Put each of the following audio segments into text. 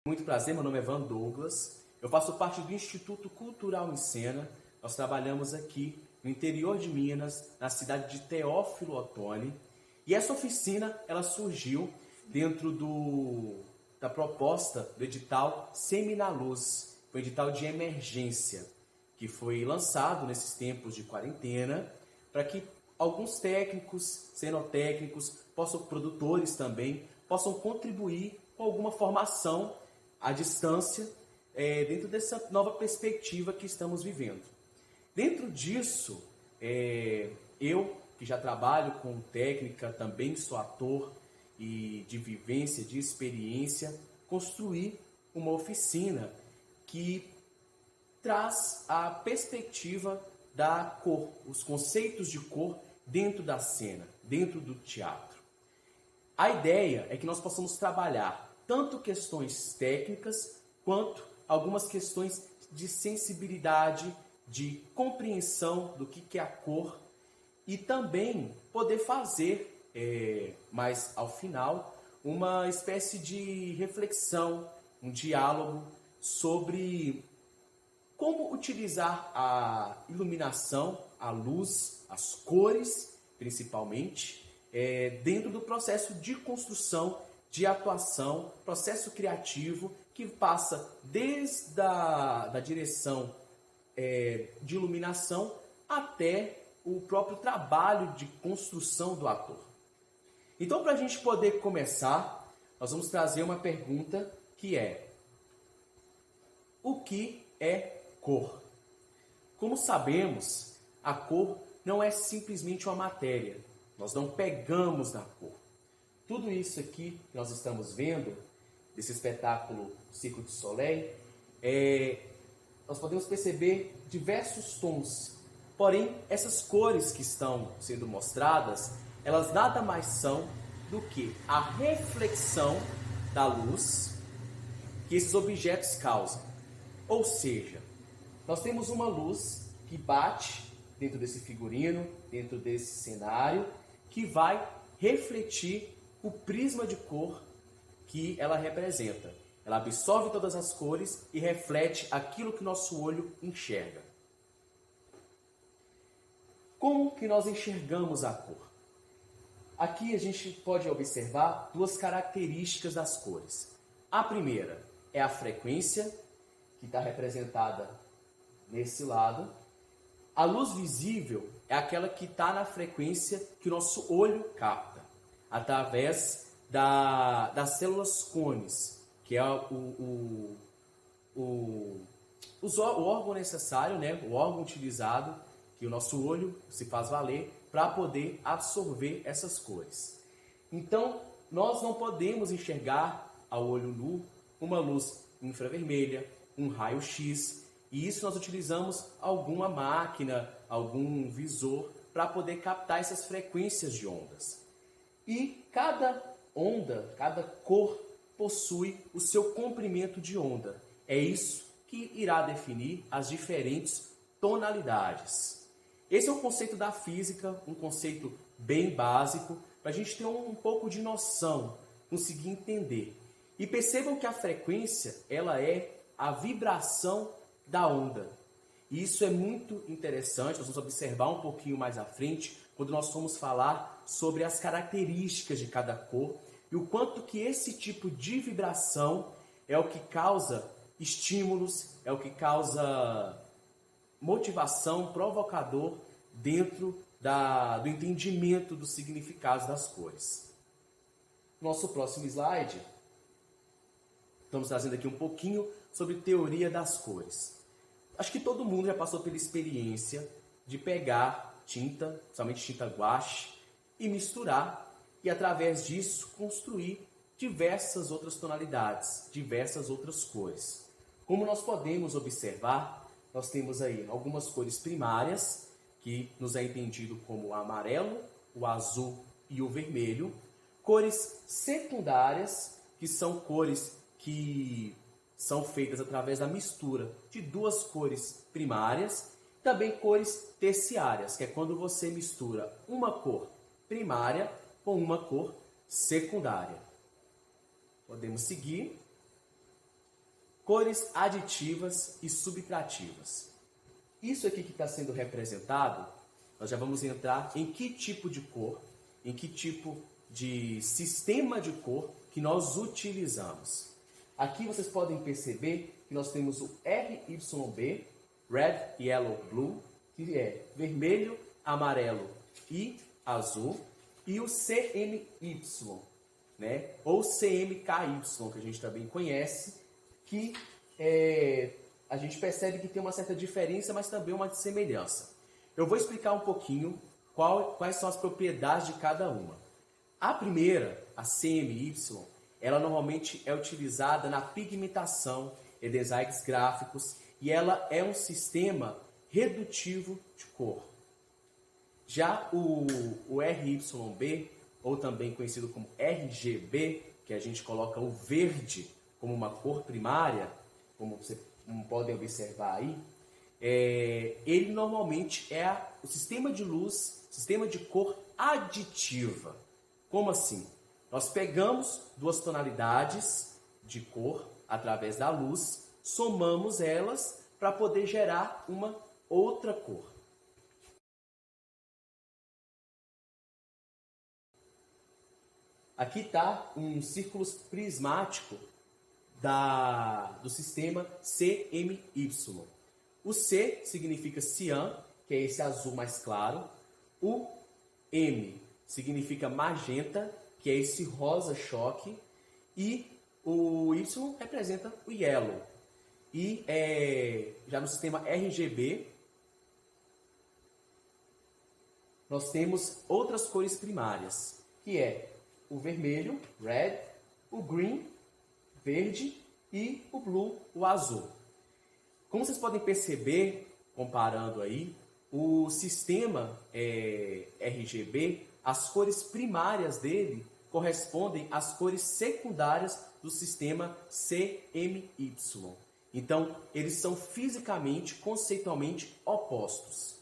Muito prazer, meu nome é Van Douglas. Eu faço parte do Instituto Cultural Encena. Nós trabalhamos aqui no interior de Minas, na cidade de Teófilo Otoni. E essa oficina, ela surgiu dentro da proposta do edital Semi na Luz, um edital de emergência, que foi lançado nesses tempos de quarentena, para que alguns técnicos, cenotécnicos, produtores também, possam contribuir com alguma formação à distância, dentro dessa nova perspectiva que estamos vivendo. Dentro disso, eu, que já trabalho com técnica, também sou ator e de vivência, de experiência, construí uma oficina que traz a perspectiva da cor, os conceitos de cor dentro da cena, dentro do teatro. A ideia é que nós possamos trabalhar tanto questões técnicas quanto algumas questões de sensibilidade, de compreensão do que é a cor e também poder fazer, mais ao final, uma espécie de reflexão, um diálogo sobre como utilizar a iluminação, a luz, as cores, principalmente, dentro do processo de construção, de atuação, processo criativo que passa desde da direção de iluminação até o próprio trabalho de construção do ator. Então, para a gente poder começar, nós vamos trazer uma pergunta que é: o que é cor? Como sabemos, a cor não é simplesmente uma matéria. Nós não pegamos na cor. Tudo isso aqui que nós estamos vendo, desse espetáculo Cirque du Soleil, nós podemos perceber diversos tons. Porém, essas cores que estão sendo mostradas, elas nada mais são do que a reflexão da luz que esses objetos causam. Ou seja, nós temos uma luz que bate dentro desse figurino, dentro desse cenário, que vai refletir o prisma de cor que ela representa. Ela absorve todas as cores e reflete aquilo que nosso olho enxerga. Como que nós enxergamos a cor? Aqui a gente pode observar duas características das cores. A primeira é a frequência, que está representada nesse lado. A luz visível é aquela que está na frequência que o nosso olho capta, através das células cones, que é o órgão necessário, né? O órgão utilizado, que o nosso olho se faz valer para poder absorver essas cores. Então, nós não podemos enxergar a olho nu uma luz infravermelha, um raio-x, e isso nós utilizamos alguma máquina, algum visor, para poder captar essas frequências de ondas. E cada onda, cada cor, possui o seu comprimento de onda. É isso que irá definir as diferentes tonalidades. Esse é o conceito da física, um conceito bem básico, para a gente ter um pouco de noção, conseguir entender. E percebam que a frequência, ela é a vibração da onda. E isso é muito interessante, nós vamos observar um pouquinho mais à frente, quando nós formos falar sobre as características de cada cor e o quanto que esse tipo de vibração é o que causa estímulos, é o que causa motivação, provocador dentro do entendimento dos significados das cores. Nosso próximo slide, estamos trazendo aqui um pouquinho sobre teoria das cores. Acho que todo mundo já passou pela experiência de pegar tinta, principalmente tinta guache, e misturar, e através disso construir diversas outras tonalidades, diversas outras cores. Como nós podemos observar, nós temos aí algumas cores primárias, que nos é entendido como o amarelo, o azul e o vermelho. Cores secundárias, que são cores que são feitas através da mistura de duas cores primárias. Também cores terciárias, que é quando você mistura uma cor primária com uma cor secundária. Podemos seguir. cores aditivas e subtrativas. Isso aqui que está sendo representado, nós já vamos entrar em que tipo de cor, em que tipo de sistema de cor que nós utilizamos. Aqui vocês podem perceber que nós temos o RYB, Red, Yellow, Blue, que é vermelho, amarelo e azul, e o CMY, né? Ou CMKY, que a gente também conhece, que a gente percebe que tem uma certa diferença, mas também uma semelhança. Eu vou explicar um pouquinho quais são as propriedades de cada uma. A primeira, a CMY, ela normalmente é utilizada na pigmentação e designs gráficos e ela é um sistema redutivo de cor. Já o RYB, ou também conhecido como RGB, que a gente coloca o verde como uma cor primária, como vocês podem observar aí, ele normalmente é o sistema de luz, sistema de cor aditiva. Como assim? Nós pegamos duas tonalidades de cor através da luz, somamos elas para poder gerar uma outra cor. Aqui está um círculo prismático do sistema CMY. O C significa cian, que é esse azul mais claro. O M significa magenta, que é esse rosa choque. E o Y representa o yellow. E já no sistema RGB, nós temos outras cores primárias, que é o vermelho, red, o green, verde, e o blue, o azul. Como vocês podem perceber, comparando aí, o sistema RGB, as cores primárias dele correspondem às cores secundárias do sistema CMY. Então, eles são fisicamente, conceitualmente opostos.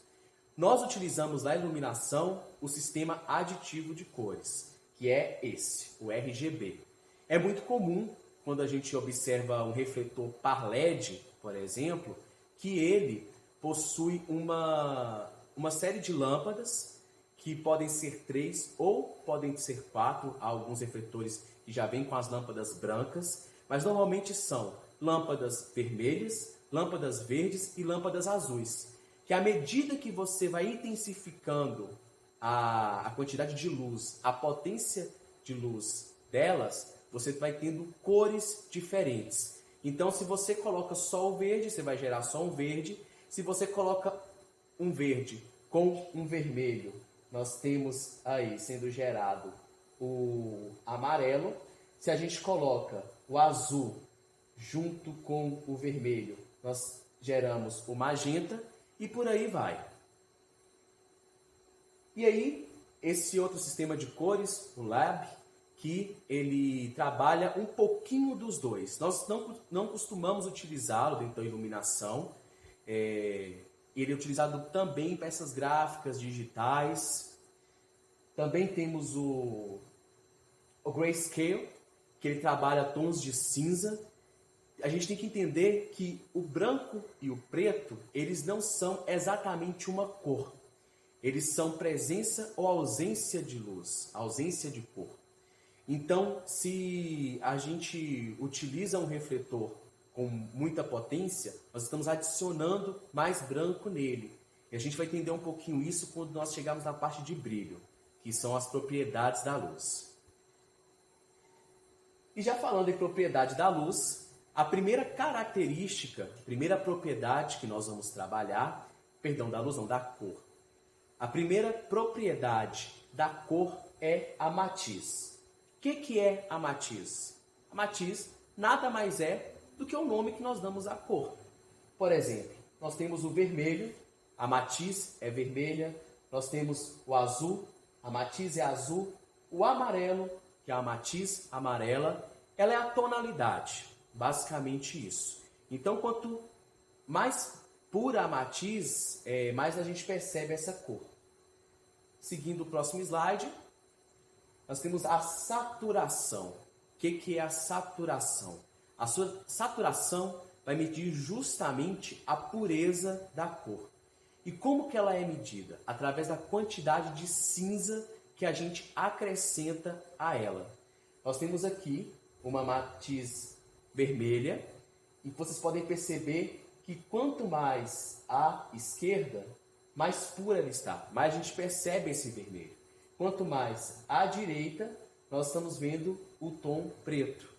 Nós utilizamos na iluminação o sistema aditivo de cores, que é esse, o RGB. É muito comum, quando a gente observa um refletor par LED, por exemplo, que ele possui uma série de lâmpadas, que podem ser 3 ou podem ser 4, há alguns refletores que já vêm com as lâmpadas brancas, mas normalmente são lâmpadas vermelhas, lâmpadas verdes e lâmpadas azuis, que à medida que você vai intensificando a quantidade de luz, a potência de luz delas, você vai tendo cores diferentes. Então, se você coloca só o verde, você vai gerar só um verde. Se você coloca um verde com um vermelho, nós temos aí sendo gerado o amarelo. Se a gente coloca o azul junto com o vermelho, nós geramos o magenta e por aí vai. E aí, esse outro sistema de cores, o Lab, que ele trabalha um pouquinho dos dois. Nós não costumamos utilizá-lo dentro da iluminação. Ele é utilizado também em peças gráficas, digitais. Também temos o Grayscale, que ele trabalha tons de cinza. A gente tem que entender que o branco e o preto, eles não são exatamente uma cor. Eles são presença ou ausência de luz, ausência de cor. Então, se a gente utiliza um refletor com muita potência, nós estamos adicionando mais branco nele. E a gente vai entender um pouquinho isso quando nós chegarmos na parte de brilho, que são as propriedades da luz. E já falando em propriedade da luz, a primeira característica, a primeira propriedade que nós vamos trabalhar, perdão, da luz não, da cor. A primeira propriedade da cor é a matiz. O que é a matiz? A matiz nada mais é do que o nome que nós damos à cor. Por exemplo, nós temos o vermelho, a matiz é vermelha. Nós temos o azul, a matiz é azul. O amarelo, que é a matiz amarela, ela é a tonalidade. Basicamente isso. Então, quanto mais pura a matiz, mais a gente percebe essa cor. Seguindo o próximo slide, nós temos a saturação. O que é a saturação? A sua saturação vai medir justamente a pureza da cor. E como que ela é medida? Através da quantidade de cinza que a gente acrescenta a ela. Nós temos aqui uma matiz vermelha e vocês podem perceber que quanto mais à esquerda, mais pura ela está, mais a gente percebe esse vermelho. Quanto mais à direita, nós estamos vendo o tom preto,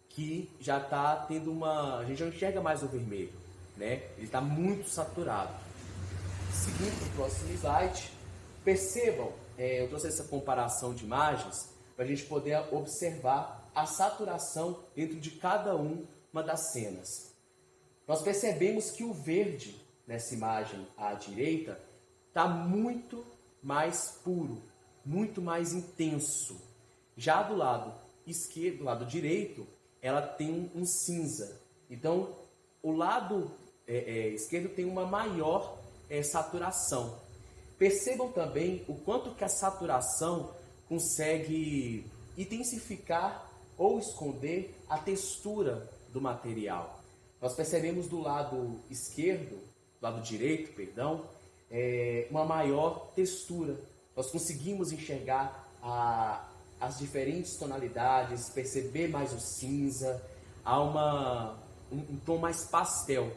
que já está tendo uma... a gente não enxerga mais o vermelho, né? Ele está muito saturado. Seguindo para o próximo slide, percebam, eu trouxe essa comparação de imagens para a gente poder observar a saturação dentro de cada uma das cenas. Nós percebemos que o verde, nessa imagem à direita, está muito mais puro, muito mais intenso. Já do lado esquerdo, do lado direito, ela tem um cinza. Então, o lado esquerdo tem uma maior saturação. Percebam também o quanto que a saturação consegue intensificar ou esconder a textura do material. Nós percebemos do lado esquerdo, do lado direito, perdão, uma maior textura. Nós conseguimos enxergar as diferentes tonalidades, perceber mais o cinza, há um tom mais pastel,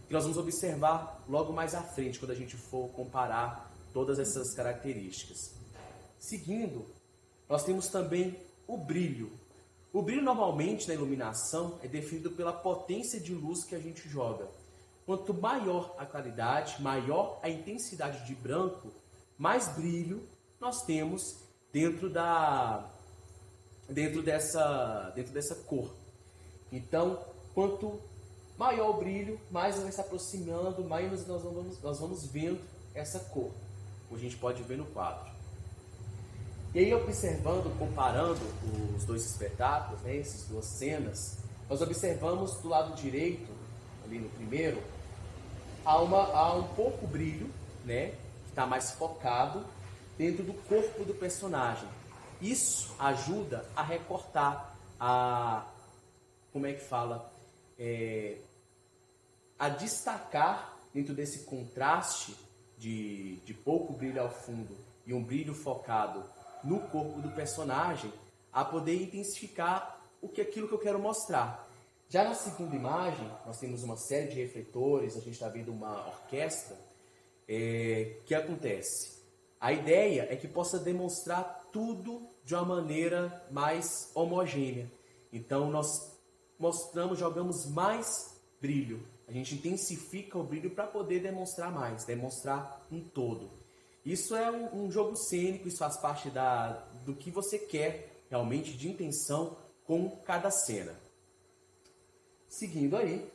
que nós vamos observar logo mais à frente, quando a gente for comparar todas essas características. Seguindo, nós temos também o brilho. O brilho normalmente na iluminação é definido pela potência de luz que a gente joga. Quanto maior a claridade, maior a intensidade de branco, mais brilho nós temos dentro dessa cor. Então, quanto maior o brilho, mais vai se aproximando, mais nós vamos vendo essa cor, como a gente pode ver no quadro. E aí, observando, comparando os dois espetáculos, né, essas duas cenas, nós observamos do lado direito, ali no primeiro, há um pouco brilho, né, que está mais focado dentro do corpo do personagem. Isso ajuda a recortar, a destacar dentro desse contraste de pouco brilho ao fundo e um brilho focado no corpo do personagem, a poder intensificar aquilo que eu quero mostrar. Já na segunda imagem, nós temos uma série de refletores, a gente está vendo uma orquestra. Que acontece? A ideia é que possa demonstrar tudo de uma maneira mais homogênea. Então, nós jogamos mais brilho. A gente intensifica o brilho para poder demonstrar mais, demonstrar um todo. Isso é um jogo cênico, isso faz parte do que você quer realmente de intenção com cada cena. Seguindo aí,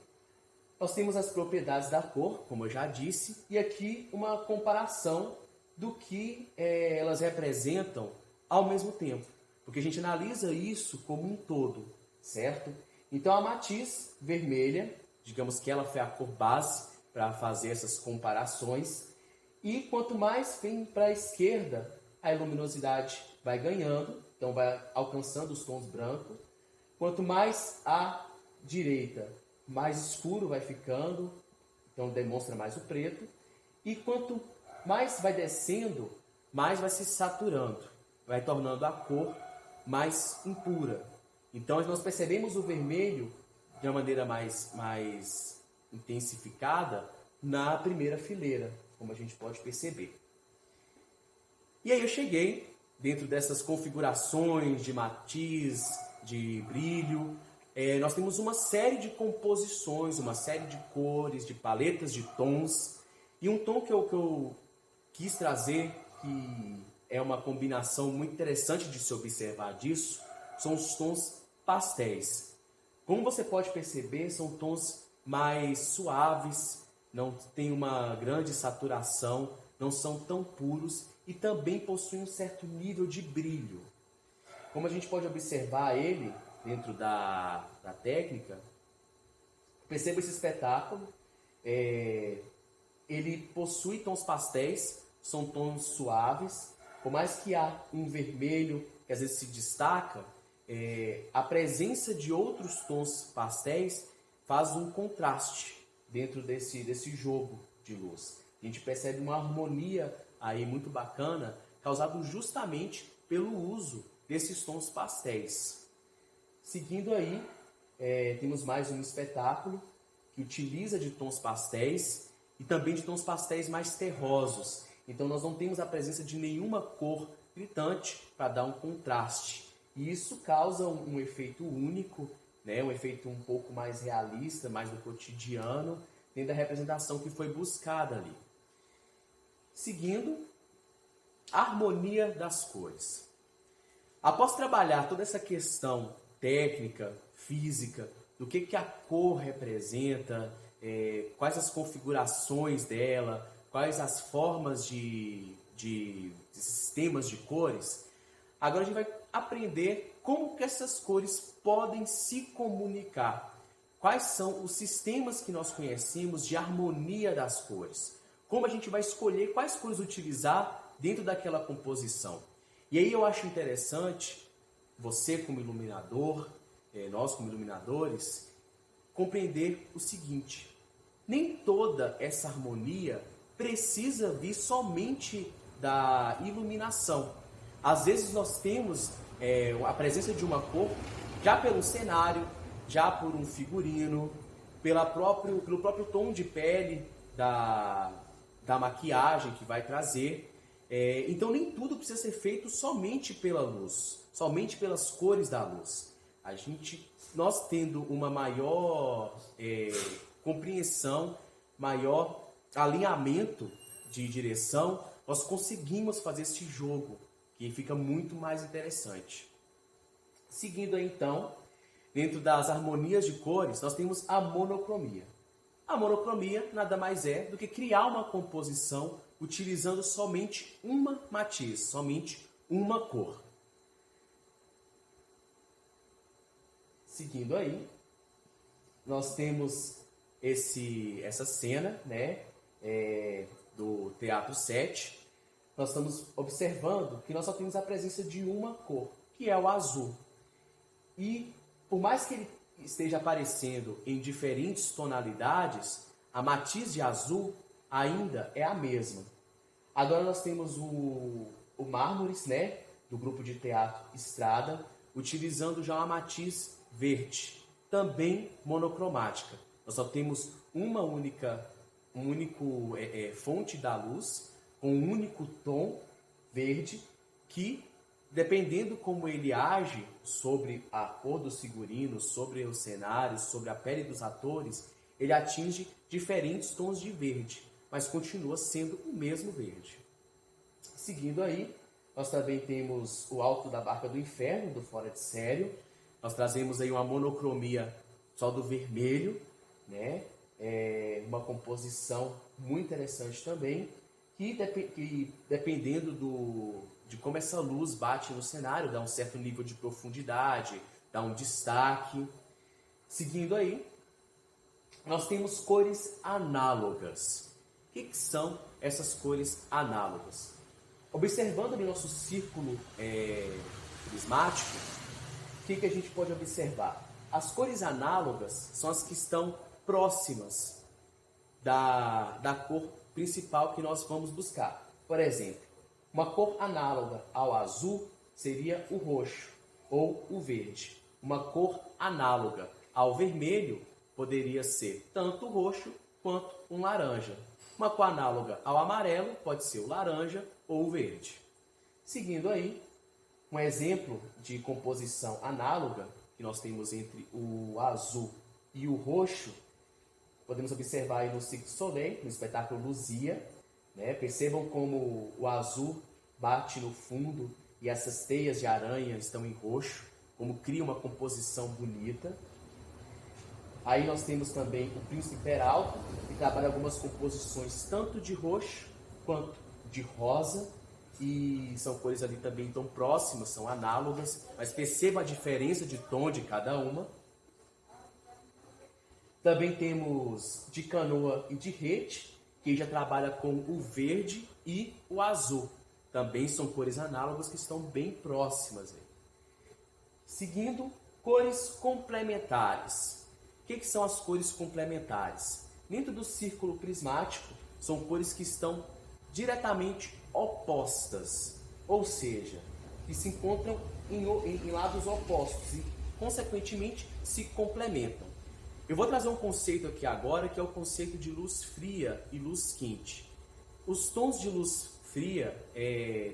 nós temos as propriedades da cor, como eu já disse, e aqui uma comparação do que elas representam ao mesmo tempo, porque a gente analisa isso como um todo, certo? Então a matiz vermelha, digamos que ela foi a cor base para fazer essas comparações, e quanto mais vem para a esquerda, a luminosidade vai ganhando, então vai alcançando os tons brancos. Quanto mais à direita, mais escuro vai ficando, então demonstra mais o preto. E quanto mais vai descendo, mais vai se saturando, vai tornando a cor mais impura. Então nós percebemos o vermelho de uma maneira mais intensificada na primeira fileira, como a gente pode perceber. E aí eu cheguei dentro dessas configurações de matiz, de brilho. Nós temos uma série de composições, uma série de cores, de paletas de tons. E um tom que eu quis trazer, que é uma combinação muito interessante de se observar disso, são os tons pastéis. Como você pode perceber, são tons mais suaves, não tem uma grande saturação, não são tão puros e também possuem um certo nível de brilho. Como a gente pode observar ele dentro da técnica, perceba esse espetáculo, ele possui tons pastéis, são tons suaves, por mais que há um vermelho que às vezes se destaca, a presença de outros tons pastéis faz um contraste dentro desse jogo de luz. A gente percebe uma harmonia aí muito bacana, causado justamente pelo uso desses tons pastéis. Seguindo aí, temos mais um espetáculo que utiliza de tons pastéis e também de tons pastéis mais terrosos. Então nós não temos a presença de nenhuma cor gritante para dar um contraste. E isso causa um efeito único, né? Um efeito um pouco mais realista, mais do cotidiano, dentro da representação que foi buscada ali. Seguindo, a harmonia das cores. Após trabalhar toda essa questão técnica, física, do que a cor representa, quais as configurações dela, quais as formas de sistemas de cores, agora a gente vai aprender como que essas cores podem se comunicar. Quais são os sistemas que nós conhecemos de harmonia das cores. Como a gente vai escolher quais cores utilizar dentro daquela composição. E aí eu acho interessante, você como iluminador, nós como iluminadores, compreender o seguinte: nem toda essa harmonia precisa vir somente da iluminação. Às vezes nós temos a presença de uma cor já pelo cenário, já por um figurino, pelo próprio tom de pele da maquiagem que vai trazer. Então nem tudo precisa ser feito somente pela luz, somente pelas cores da luz. Nós tendo uma maior compreensão, maior alinhamento de direção, nós conseguimos fazer esse jogo, que fica muito mais interessante. Seguindo aí, então, dentro das harmonias de cores, nós temos a monocromia. A monocromia nada mais é do que criar uma composição utilizando somente uma matiz, somente uma cor. Seguindo aí, nós temos essa cena, né, do Teatro 7. Nós estamos observando que nós só temos a presença de uma cor, que é o azul. E por mais que ele esteja aparecendo em diferentes tonalidades, a matiz de azul ainda é a mesma. Agora nós temos o Mármores, né, do grupo de teatro Estrada, utilizando já uma matiz verde, também monocromática. Nós só temos uma única fonte da luz, com um único tom verde, que, dependendo como ele age sobre a cor dos figurinos, sobre os cenários, sobre a pele dos atores, ele atinge diferentes tons de verde, mas continua sendo o mesmo verde. Seguindo aí, nós também temos o Alto da Barca do Inferno, do Fora de Sério. Nós trazemos aí uma monocromia só do vermelho, né? Uma composição muito interessante também, que dependendo de como essa luz bate no cenário, dá um certo nível de profundidade, dá um destaque. Seguindo aí, nós temos cores análogas. O que são essas cores análogas? Observando ali nosso círculo prismático, o que a gente pode observar? As cores análogas são as que estão próximas da cor principal que nós vamos buscar. Por exemplo, uma cor análoga ao azul seria o roxo ou o verde. Uma cor análoga ao vermelho poderia ser tanto o roxo quanto um laranja. Uma cor análoga ao amarelo pode ser o laranja ou o verde. Seguindo aí, um exemplo de composição análoga que nós temos entre o azul e o roxo, podemos observar aí no Cirque du Soleil, no espetáculo Luzia, né? Percebam como o azul bate no fundo e essas teias de aranha estão em roxo, como cria uma composição bonita. Aí nós temos também o Príncipe Peralta, que trabalha algumas composições tanto de roxo quanto de rosa, e são cores ali também tão próximas, são análogas, mas perceba a diferença de tom de cada uma. Também temos de Canoa e de Rede, que já trabalha com o verde e o azul. Também são cores análogas que estão bem próximas. Seguindo, cores complementares. O que são as cores complementares? Dentro do círculo prismático, são cores que estão diretamente opostas, ou seja, que se encontram em lados opostos e, consequentemente, se complementam. Eu vou trazer um conceito aqui agora, que é o conceito de luz fria e luz quente. Os tons de luz fria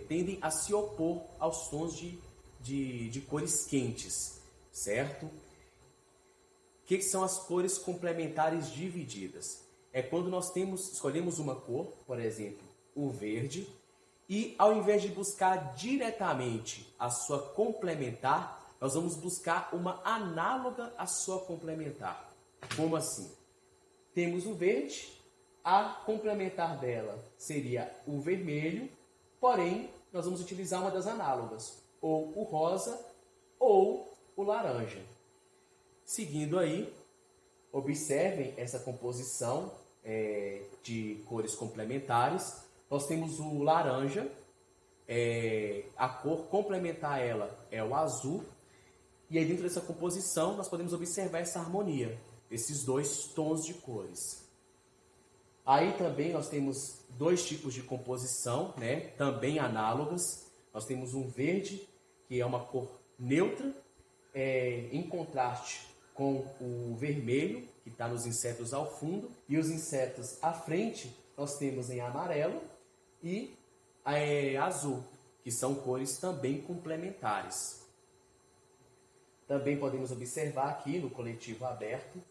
tendem a se opor aos tons de cores quentes, certo? O que são as cores complementares divididas? É quando nós escolhemos uma cor, por exemplo, o verde, e ao invés de buscar diretamente a sua complementar, nós vamos buscar uma análoga à sua complementar. Como assim? Temos o verde, a complementar dela seria o vermelho, porém nós vamos utilizar uma das análogas, ou o rosa ou o laranja. Seguindo aí, observem essa composição de cores complementares. Nós temos o laranja, a cor complementar a ela é o azul, e aí dentro dessa composição nós podemos observar essa harmonia, esses dois tons de cores. Aí também nós temos dois tipos de composição, né, também análogas. Nós temos um verde, que é uma cor neutra, em contraste com o vermelho, que está nos insetos ao fundo, e os insetos à frente nós temos em amarelo e azul, que são cores também complementares. Também podemos observar aqui no coletivo aberto,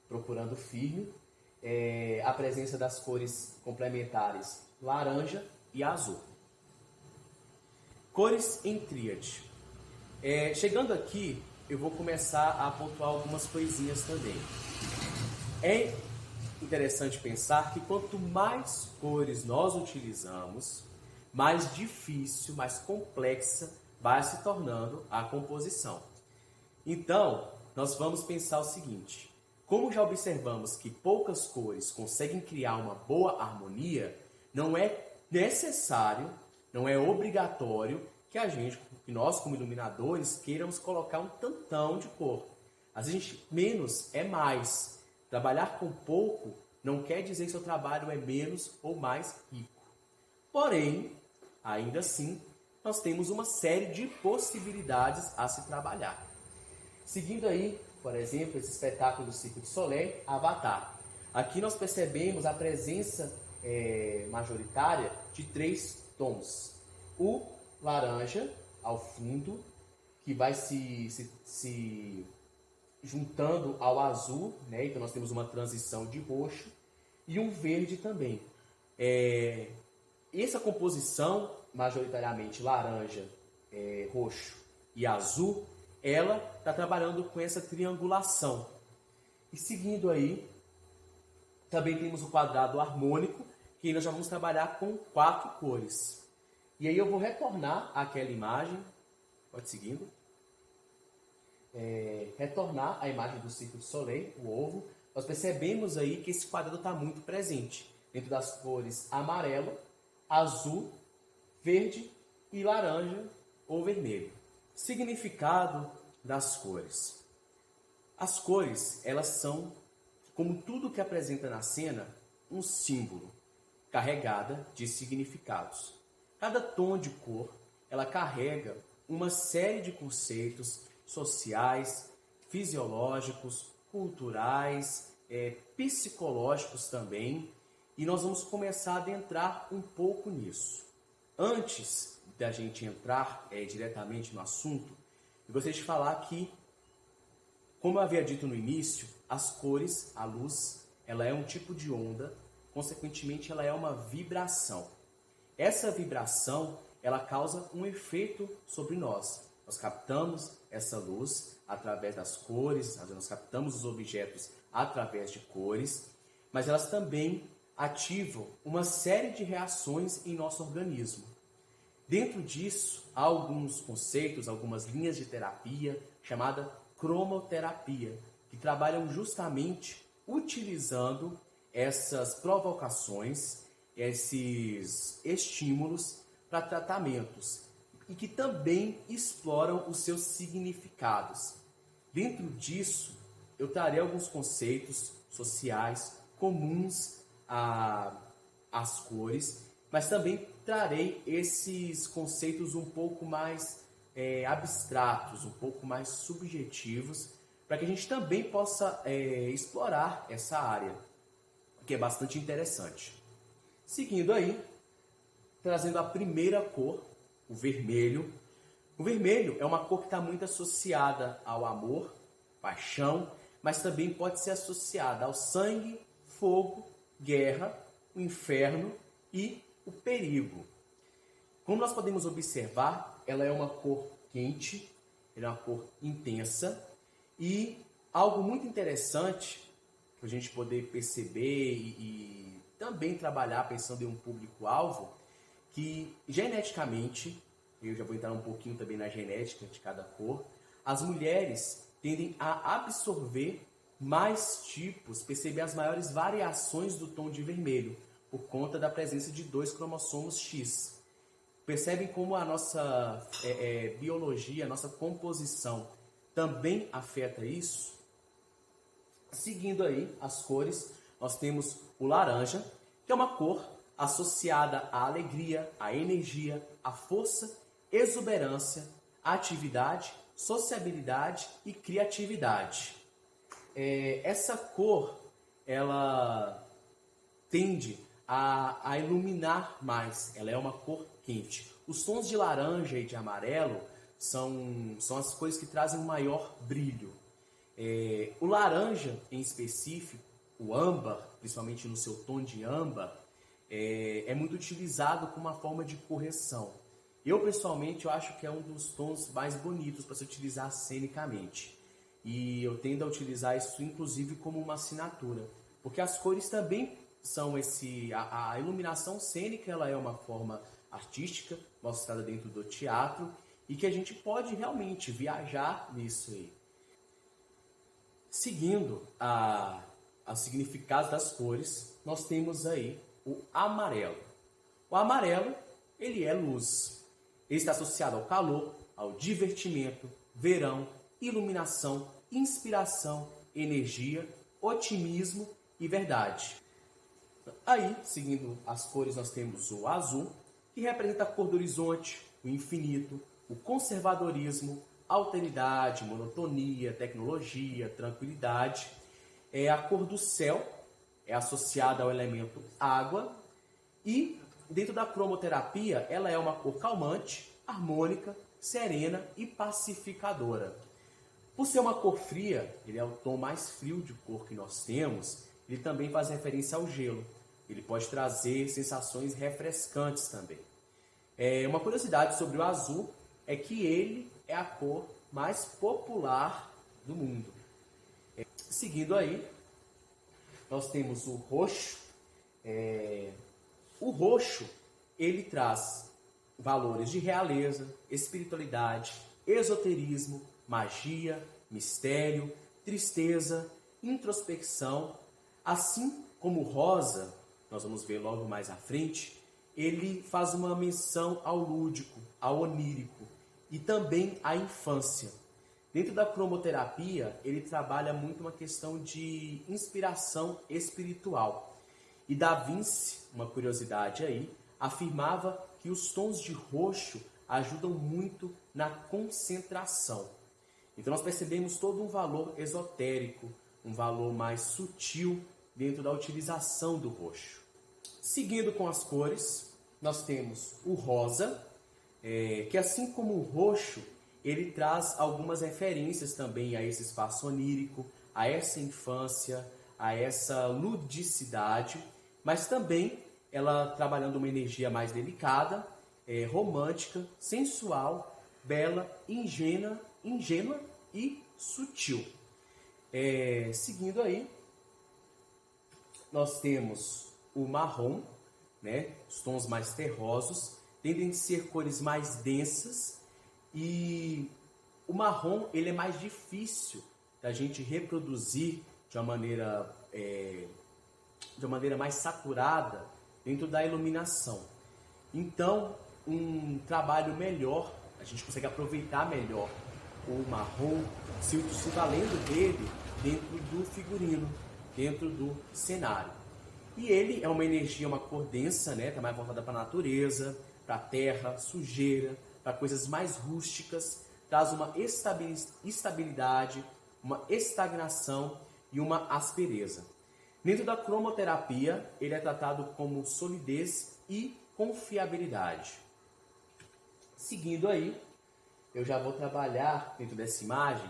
procurando firme, a presença das cores complementares laranja e azul. Cores em tríade. Chegando aqui, eu vou começar a pontuar algumas coisinhas também. É interessante pensar que quanto mais cores nós utilizamos, mais difícil, mais complexa vai se tornando a composição. Então, nós vamos pensar o seguinte: como já observamos que poucas cores conseguem criar uma boa harmonia, não é necessário, não é obrigatório que nós como iluminadores queiramos colocar um tantão de cor. Às vezes menos é mais. Trabalhar com pouco não quer dizer que seu trabalho é menos ou mais rico. Porém, ainda assim, nós temos uma série de possibilidades a se trabalhar. Seguindo aí, por exemplo, esse espetáculo do Cirque du Soleil, Avatar. Aqui nós percebemos a presença majoritária de 3 tons. O laranja ao fundo, que vai se juntando ao azul, né? Então nós temos uma transição de roxo, e um verde também. Essa composição, majoritariamente laranja, roxo e azul, ela está trabalhando com essa triangulação. E seguindo aí, também temos o quadrado harmônico, que nós já vamos trabalhar com 4 cores. E aí eu vou retornar àquela imagem, pode seguindo, retornar à imagem do Cirque du Soleil, o ovo. Nós percebemos aí que esse quadrado está muito presente, dentro das cores amarelo, azul, verde e laranja ou vermelho. Significado das cores. As cores, elas são, como tudo que apresenta na cena, um símbolo, carregada de significados. Cada tom de cor, ela carrega uma série de conceitos sociais, fisiológicos, culturais, psicológicos também, e nós vamos começar a adentrar um pouco nisso. Antes da gente entrar diretamente no assunto, eu gostaria de falar que, como eu havia dito no início, as cores, a luz, ela é um tipo de onda, consequentemente ela é uma vibração. Essa vibração, ela causa um efeito sobre nós. Nós captamos essa luz através das cores, nós captamos os objetos através de cores, mas elas também ativam uma série de reações em nosso organismo. Dentro disso, há alguns conceitos, algumas linhas de terapia, chamada cromoterapia, que trabalham justamente utilizando essas provocações, esses estímulos para tratamentos. e que também exploram os seus significados. Dentro disso, eu trarei alguns conceitos sociais comuns às cores, mas também trarei esses conceitos um pouco mais abstratos, um pouco mais subjetivos, para que a gente também possa explorar essa área, que é bastante interessante. Seguindo aí, trazendo a primeira cor, o vermelho. O vermelho é uma cor que está muito associada ao amor, paixão, mas também pode ser associada ao sangue, fogo, guerra, o inferno e o perigo. Como nós podemos observar, ela é uma cor quente, ela é uma cor intensa e algo muito interessante para a gente poder perceber e também trabalhar pensando em um público-alvo, que geneticamente, eu já vou entrar um pouquinho também na genética de cada cor, as mulheres tendem a absorver mais tipos, perceber as maiores variações do tom de vermelho, por conta da presença de 2 cromossomos X. Percebem como a nossa biologia, a nossa composição também afeta isso? Seguindo aí as cores, nós temos o laranja, que é uma cor associada à alegria, à energia, à força, exuberância, atividade, sociabilidade e criatividade. Essa cor, ela tende a iluminar mais, ela é uma cor quente. Os tons de laranja e de amarelo são as cores que trazem um maior brilho. O laranja, em específico, o âmbar, principalmente no seu tom de âmbar, é muito utilizado como uma forma de correção. Eu, pessoalmente, eu acho que é um dos tons mais bonitos para se utilizar cenicamente. E eu tendo a utilizar isso, inclusive, como uma assinatura. Porque as cores também são a iluminação cênica, ela é uma forma artística, mostrada dentro do teatro, e que a gente pode realmente viajar nisso aí. Seguindo os significados das cores, nós temos aí o amarelo. O amarelo, ele é luz. Ele está associado ao calor, ao divertimento, verão, iluminação, inspiração, energia, otimismo e verdade. Aí, seguindo as cores, nós temos o azul, que representa a cor do horizonte, o infinito, o conservadorismo, alteridade, monotonia, tecnologia, tranquilidade. A cor do céu é associada ao elemento água e dentro da cromoterapia ela é uma cor calmante, harmônica, serena e pacificadora. Por ser uma cor fria, ele é o tom mais frio de cor que nós temos, ele também faz referência ao gelo. Ele pode trazer sensações refrescantes também. Uma curiosidade sobre o azul é que ele é a cor mais popular do mundo. Seguindo aí, nós temos o roxo. O roxo, ele traz valores de realeza, espiritualidade, esoterismo, magia, mistério, tristeza, introspecção, assim como o rosa, nós vamos ver logo mais à frente, ele faz uma menção ao lúdico, ao onírico e também à infância. Dentro da cromoterapia, ele trabalha muito uma questão de inspiração espiritual. E Da Vinci, uma curiosidade aí, afirmava que os tons de roxo ajudam muito na concentração. Então nós percebemos todo um valor esotérico, um valor mais sutil dentro da utilização do roxo. Seguindo com as cores, nós temos o rosa, que assim como o roxo, ele traz algumas referências também a esse espaço onírico, a essa infância, a essa ludicidade, mas também ela trabalhando uma energia mais delicada, romântica, sensual, bela, ingênua e sutil. Seguindo aí, nós temos o marrom, né? Os tons mais terrosos, tendem a ser cores mais densas e o marrom ele é mais difícil da gente reproduzir de uma maneira mais saturada dentro da iluminação. Então, um trabalho melhor, a gente consegue aproveitar melhor o marrom, se valendo dele dentro do figurino, dentro do cenário. E ele é uma energia, uma cor densa, né? Tá mais voltada para a natureza, para a terra, sujeira, para coisas mais rústicas, traz uma estabilidade, uma estagnação e uma aspereza. Dentro da cromoterapia, ele é tratado como solidez e confiabilidade. Seguindo aí, eu já vou trabalhar dentro dessa imagem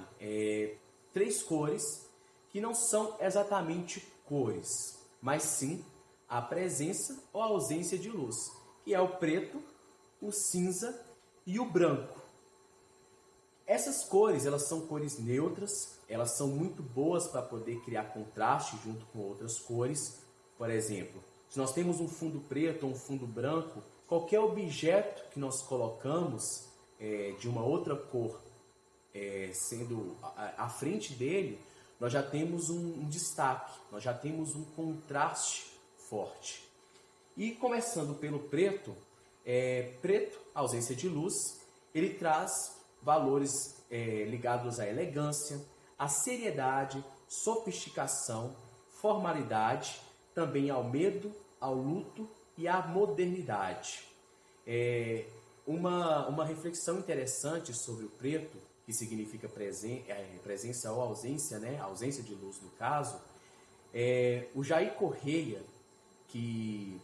3 cores que não são exatamente cores, mas sim a presença ou a ausência de luz, que é o preto, o cinza e o branco. Essas cores, elas são cores neutras, elas são muito boas para poder criar contraste junto com outras cores. Por exemplo, se nós temos um fundo preto ou um fundo branco, qualquer objeto que nós colocamos de uma outra cor sendo à frente dele, nós já temos um destaque, nós já temos um contraste forte. E começando pelo preto, preto, ausência de luz, ele traz valores ligados à elegância, à seriedade, sofisticação, formalidade, também ao medo, ao luto e à modernidade. Uma reflexão interessante sobre o preto, que significa presença ou ausência, né? Ausência de luz no caso, o Jair Correia, que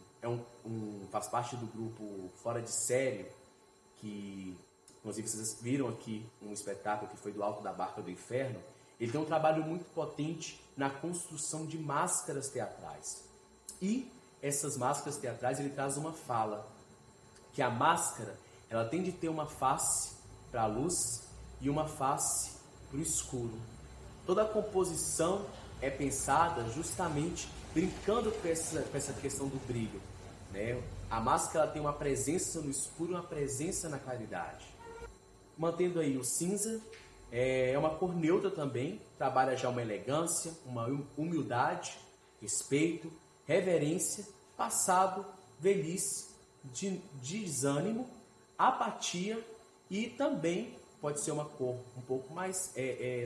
faz parte do grupo Fora de Série, que inclusive vocês viram aqui um espetáculo que foi do Alto da Barca do Inferno, ele tem um trabalho muito potente na construção de máscaras teatrais. E essas máscaras teatrais, ele traz uma fala, que a máscara, ela tem de ter uma face para a luz e uma face para o escuro. Toda a composição é pensada justamente brincando com essa questão do brilho, né? A máscara tem uma presença no escuro e uma presença na claridade. Mantendo aí o cinza, é uma cor neutra também, trabalha já uma elegância, uma humildade, respeito, reverência, passado, velhice, desânimo, apatia e também pode ser uma cor um pouco mais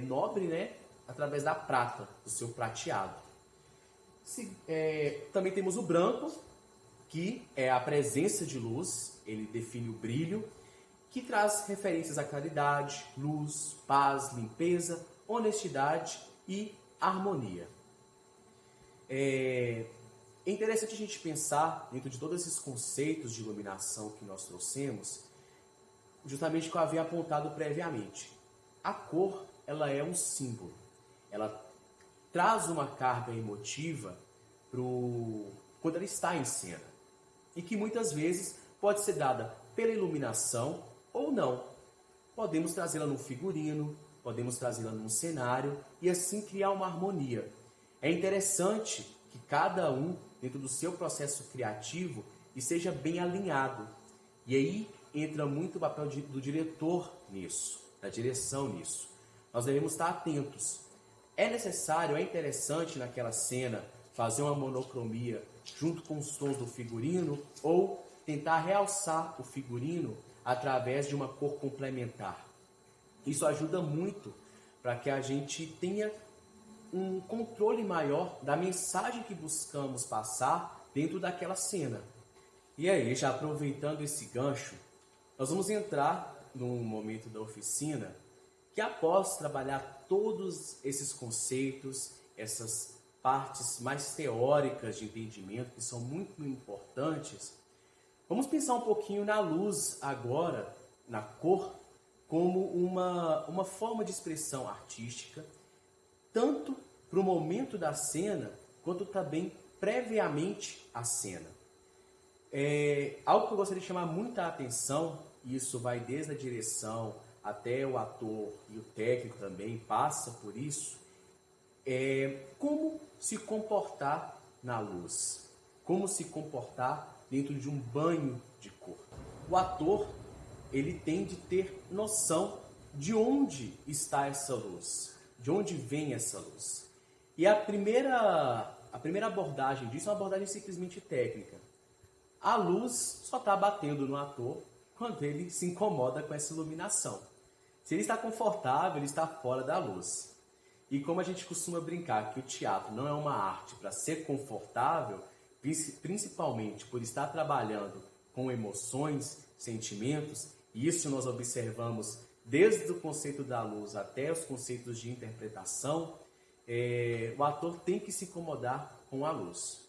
nobre, né? Através da prata, do seu prateado. Também temos o branco, que é a presença de luz, ele define o brilho, que traz referências à claridade, luz, paz, limpeza, honestidade e harmonia. É interessante a gente pensar, dentro de todos esses conceitos de iluminação que nós trouxemos, justamente o que eu havia apontado previamente. A cor, ela é um símbolo. Ela traz uma carga emotiva quando ela está em cena. E que muitas vezes pode ser dada pela iluminação ou não. Podemos trazê-la num figurino, podemos trazê-la num cenário e assim criar uma harmonia. É interessante que cada um, dentro do seu processo criativo, esteja bem alinhado. E aí entra muito o papel do diretor nisso, da direção nisso. Nós devemos estar atentos. É necessário, é interessante naquela cena fazer uma monocromia junto com os tons do figurino ou tentar realçar o figurino através de uma cor complementar. Isso ajuda muito para que a gente tenha um controle maior da mensagem que buscamos passar dentro daquela cena. E aí, já aproveitando esse gancho, nós vamos entrar num momento da oficina que, após trabalhar todos esses conceitos, essas partes mais teóricas de entendimento, que são muito importantes, vamos pensar um pouquinho na luz agora, na cor, como uma forma de expressão artística, tanto para o momento da cena, quanto também previamente à cena. Algo que eu gostaria de chamar muita atenção, e isso vai desde a direção até o ator e o técnico também passa por isso, como se comportar na luz, como se comportar dentro de um banho de cor. O ator, ele tem de ter noção de onde está essa luz, de onde vem essa luz. E a primeira abordagem disso é uma abordagem simplesmente técnica. A luz só está batendo no ator quando ele se incomoda com essa iluminação. Se ele está confortável, ele está fora da luz. E como a gente costuma brincar que o teatro não é uma arte para ser confortável, principalmente por estar trabalhando com emoções, sentimentos, e isso nós observamos desde o conceito da luz até os conceitos de interpretação, o ator tem que se incomodar com a luz.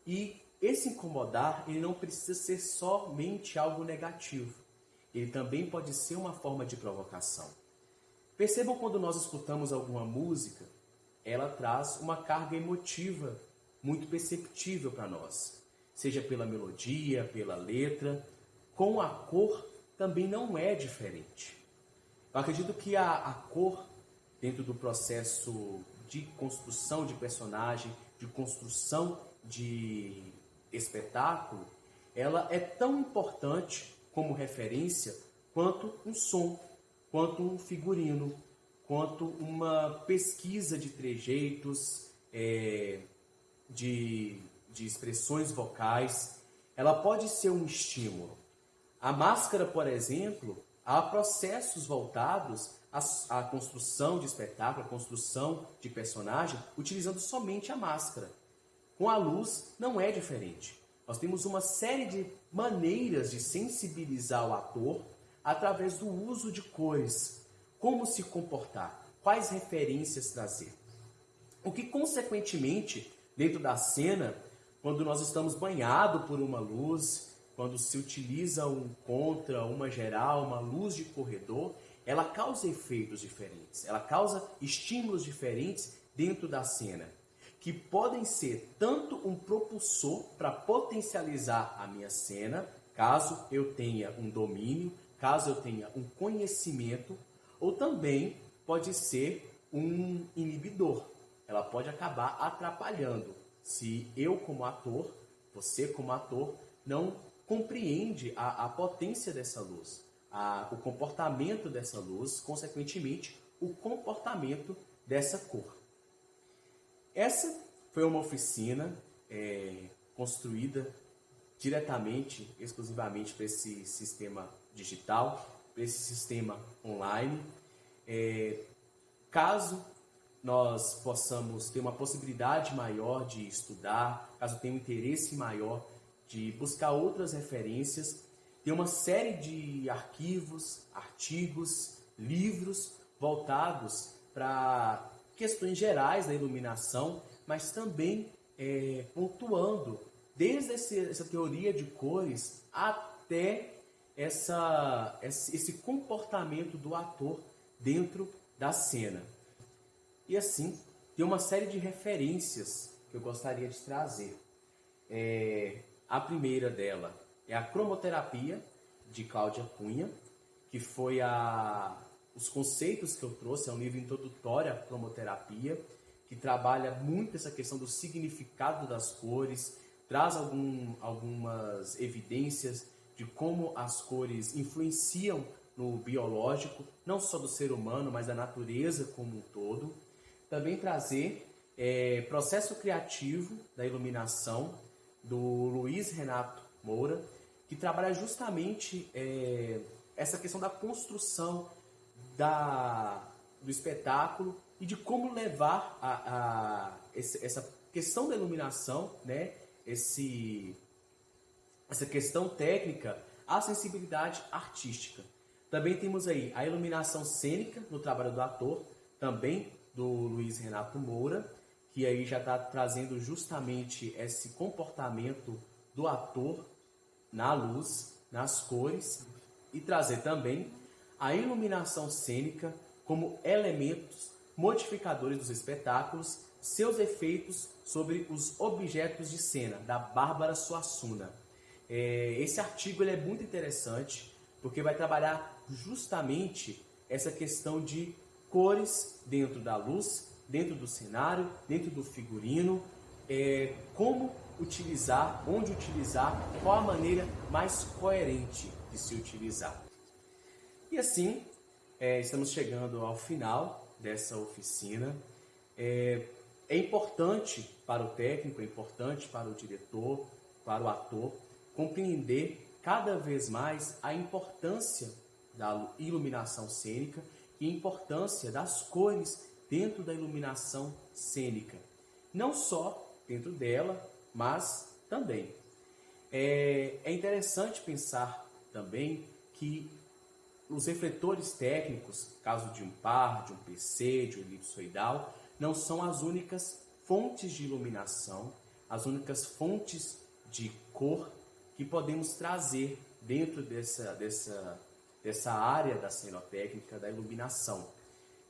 E esse incomodar, ele não precisa ser somente algo negativo. Ele também pode ser uma forma de provocação. Percebam quando nós escutamos alguma música, ela traz uma carga emotiva muito perceptível para nós. Seja pela melodia, pela letra, com a cor também não é diferente. Eu acredito que a cor, dentro do processo de construção de personagem, de construção de espetáculo, ela é tão importante como referência quanto um som, quanto um figurino, quanto uma pesquisa de trejeitos, de expressões vocais. Ela pode ser um estímulo. A máscara, por exemplo, há processos voltados à construção de espetáculo, à construção de personagem, utilizando somente a máscara. Com a luz, não é diferente. Nós temos uma série de maneiras de sensibilizar o ator através do uso de cores, como se comportar, quais referências trazer. O que, consequentemente, dentro da cena, quando nós estamos banhados por uma luz, quando se utiliza um contra, uma geral, uma luz de corredor, ela causa efeitos diferentes, ela causa estímulos diferentes dentro da cena, que podem ser tanto um propulsor para potencializar a minha cena, caso eu tenha um domínio, caso eu tenha um conhecimento, ou também pode ser um inibidor. Ela pode acabar atrapalhando se eu como ator, você como ator, não compreende a potência dessa luz, o comportamento dessa luz, consequentemente, o comportamento dessa cor. Essa foi uma oficina construída diretamente, exclusivamente para esse sistema digital, para esse sistema online. Caso nós possamos ter uma possibilidade maior de estudar, caso tenha um interesse maior de buscar outras referências, tem uma série de arquivos, artigos, livros voltados para questões gerais da iluminação, mas também pontuando desde essa teoria de cores até esse comportamento do ator dentro da cena. E assim, tem uma série de referências que eu gostaria de trazer. A primeira dela é a cromoterapia, de Cláudia Cunha, que foi os conceitos que eu trouxe, é um livro introdutório à cromoterapia, que trabalha muito essa questão do significado das cores, traz algumas evidências de como as cores influenciam no biológico, não só do ser humano, mas da natureza como um todo. Também trazer processo criativo da iluminação, do Luiz Renato Moura, que trabalha justamente essa questão da construção do espetáculo e de como levar essa questão da iluminação, né? Essa questão técnica à sensibilidade artística. Também temos aí a iluminação cênica no trabalho do ator, também do Luiz Renato Moura, que aí já está trazendo justamente esse comportamento do ator na luz, nas cores, e trazer também a iluminação cênica como elementos modificadores dos espetáculos, seus efeitos sobre os objetos de cena, da Bárbara Suassuna. Esse artigo ele é muito interessante, porque vai trabalhar justamente essa questão de cores dentro da luz, dentro do cenário, dentro do figurino, como utilizar, onde utilizar, qual a maneira mais coerente de se utilizar. E assim, estamos chegando ao final dessa oficina. É importante para o técnico, é importante para o diretor, para o ator, compreender cada vez mais a importância da iluminação cênica e a importância das cores dentro da iluminação cênica. Não só dentro dela, mas também. É interessante pensar também que os refletores técnicos, caso de um par, de um PC, de um elipsoidal, não são as únicas fontes de iluminação, as únicas fontes de cor que podemos trazer dentro dessa área da cenotécnica, da iluminação.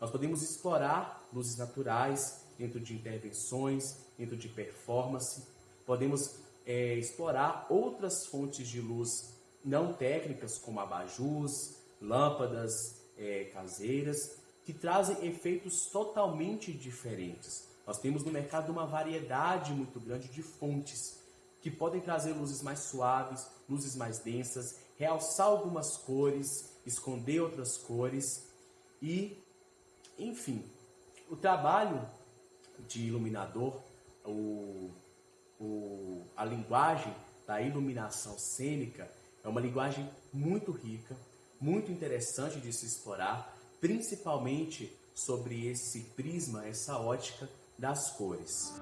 Nós podemos explorar luzes naturais dentro de intervenções, dentro de performance, podemos explorar outras fontes de luz não técnicas, como abajus, lâmpadas caseiras, que trazem efeitos totalmente diferentes. Nós temos no mercado uma variedade muito grande de fontes que podem trazer luzes mais suaves, luzes mais densas, realçar algumas cores, esconder outras cores e, enfim, o trabalho de iluminador, a linguagem da iluminação cênica é uma linguagem muito rica, muito interessante de se explorar, principalmente sobre esse prisma, essa ótica das cores.